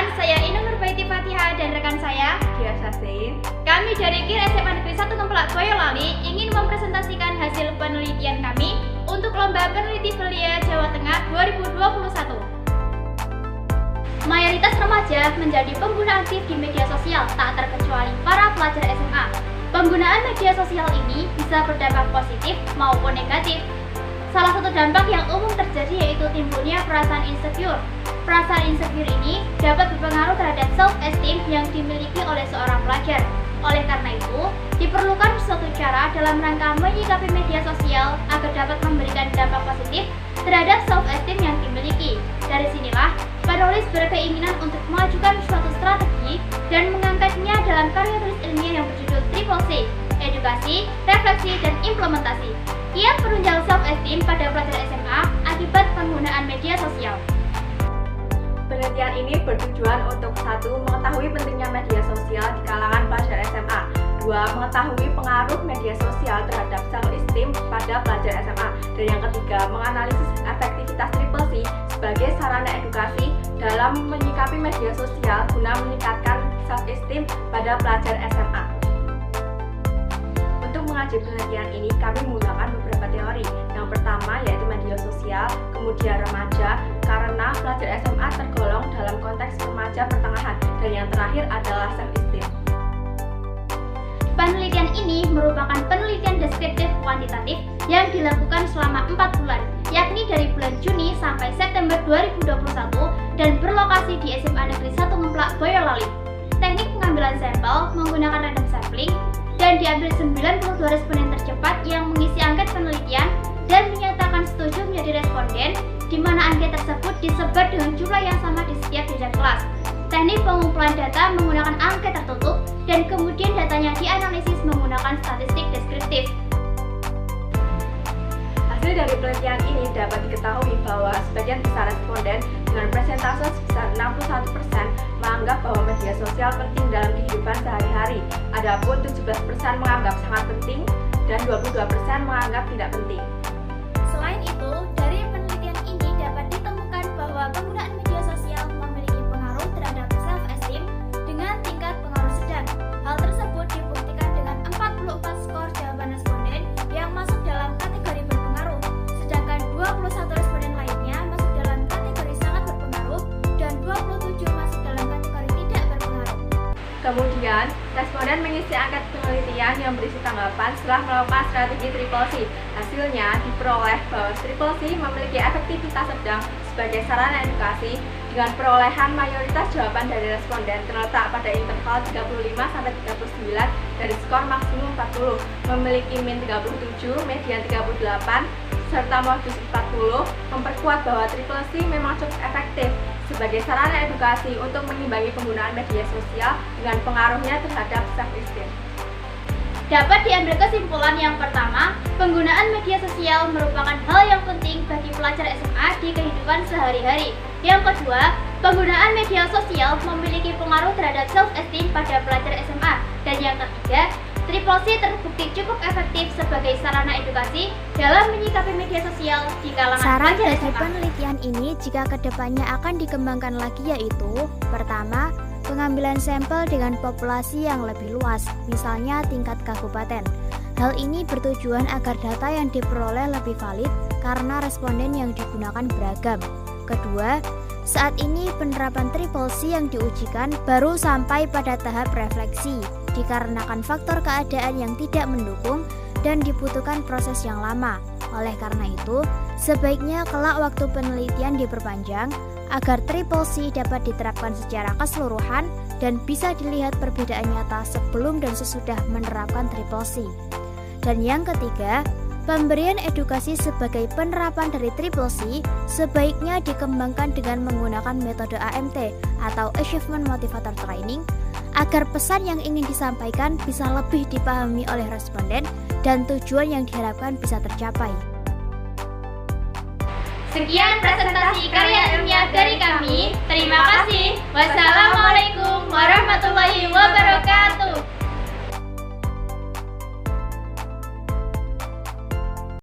Perkenalkan, saya Inung Nurbaiti Fatihah dan rekan saya Dia Sasin. Kami dari KIR SMA Negeri 1 Templak Boyolali ingin mempresentasikan hasil penelitian kami untuk Lomba Peneliti Belia Jawa Tengah 2021. Mayoritas remaja menjadi pengguna aktif di media sosial, tak terkecuali para pelajar SMA. Penggunaan media sosial ini bisa berdampak positif maupun negatif. Salah satu dampak yang umum terjadi yaitu timbulnya perasaan insecure. Perasaan insecure ini dapat berpengaruh terhadap self-esteem yang dimiliki oleh seorang pelajar. Oleh karena itu, diperlukan suatu cara dalam rangka menyikapi media sosial agar dapat memberikan dampak positif terhadap self-esteem yang dimiliki. Dari sinilah, penulis berkeinginan untuk mengajukan suatu strategi dan mengangkatnya dalam karya tulis ilmiah yang berjudul Triple C, Edukasi, Refleksi, dan Implementasi. Ia menunjang self-esteem pada pelajar SMA akibat penggunaan media sosial. Penelitian ini bertujuan untuk 1. Mengetahui pentingnya media sosial di kalangan pelajar SMA. 2. Mengetahui pengaruh media sosial terhadap self-esteem pada pelajar SMA. Dan yang ketiga, menganalisis efektivitas Triple C sebagai sarana edukasi dalam menyikapi media sosial guna meningkatkan self-esteem pada pelajar SMA. Untuk mengaji penelitian ini, kami menggunakan beberapa teori. Yang pertama yaitu media sosial, kemudian remaja, karena pelajar SMA tergolong dalam konteks remaja pertengahan, dan yang terakhir adalah self-esteem. Penelitian ini merupakan penelitian deskriptif kuantitatif yang dilakukan selama 4 bulan, yakni dari bulan Juni sampai September 2021 dan berlokasi di SMA Negeri 1 Templak Boyolali. Teknik pengambilan sampel menggunakan random sampling dan diambil 92 responden tercepat yang mengisi angket penelitian dan menyatakan setuju menjadi responden, di mana angket tersebut disebar dengan jumlah yang sama di setiap jenjang kelas. Teknik pengumpulan data menggunakan angket tertutup dan kemudian datanya dianalisis menggunakan statistik deskriptif. Hasil dari penelitian ini dapat diketahui bahwa sebagian besar responden dengan persentase sebesar 61% menganggap bahwa media sosial penting dalam kehidupan sehari-hari. Adapun 17% menganggap sangat penting dan 22% menganggap tidak penting. Selain itu, dari penelitian ini dapat ditemukan bahwa penggunaan media sosial memiliki pengaruh terhadap self-esteem dengan tingkat pengaruh sedang. Hal tersebut dibuktikan dengan 44 skor jawaban responden yang masuk dalam kategori berpengaruh, sedangkan 21 responden lainnya masuk dalam kategori sangat berpengaruh dan 27 masuk dalam kategori tidak berpengaruh. Kemudian, responden mengisi angket penelitian yang berisi tanggapan setelah melakukan strategi Triple C. Hasilnya diperoleh bahwa Triple C memiliki efektivitas sedang sebagai sarana edukasi dengan perolehan mayoritas jawaban dari responden terletak pada interval 35-39 dari skor maksimum 40, memiliki min 37, median 38, serta modus 40, memperkuat bahwa Triple C memang cukup efektif sebagai sarana edukasi untuk mengimbangi penggunaan media sosial dengan pengaruhnya terhadap self-esteem. Dapat diambil kesimpulan yang pertama, penggunaan media sosial merupakan hal yang penting bagi pelajar SMA di kehidupan sehari-hari. Yang kedua, penggunaan media sosial memiliki pengaruh terhadap self-esteem pada pelajar SMA. Dan yang ketiga, Triple C terbukti cukup efektif sebagai sarana edukasi dalam menyikapi media sosial di kalangan Saran pelajar dari SMA. penelitian ini jika kedepannya akan dikembangkan lagi yaitu: pertama, pengambilan sampel dengan populasi yang lebih luas, misalnya tingkat kabupaten. Hal ini bertujuan agar data yang diperoleh lebih valid karena responden yang digunakan beragam. Kedua, saat ini penerapan Triple C yang diujikan baru sampai pada tahap refleksi, dikarenakan faktor keadaan yang tidak mendukung dan dibutuhkan proses yang lama. Oleh karena itu, sebaiknya kelak waktu penelitian diperpanjang agar Triple C dapat diterapkan secara keseluruhan dan bisa dilihat perbedaan nyata sebelum dan sesudah menerapkan Triple C. Dan yang ketiga, pemberian edukasi sebagai penerapan dari Triple C sebaiknya dikembangkan dengan menggunakan metode AMT atau Achievement Motivator Training agar pesan yang ingin disampaikan bisa lebih dipahami oleh responden dan tujuan yang diharapkan bisa tercapai. Sekian presentasi karya ilmiah dari kami. Terima kasih. Wassalamualaikum warahmatullahi wabarakatuh.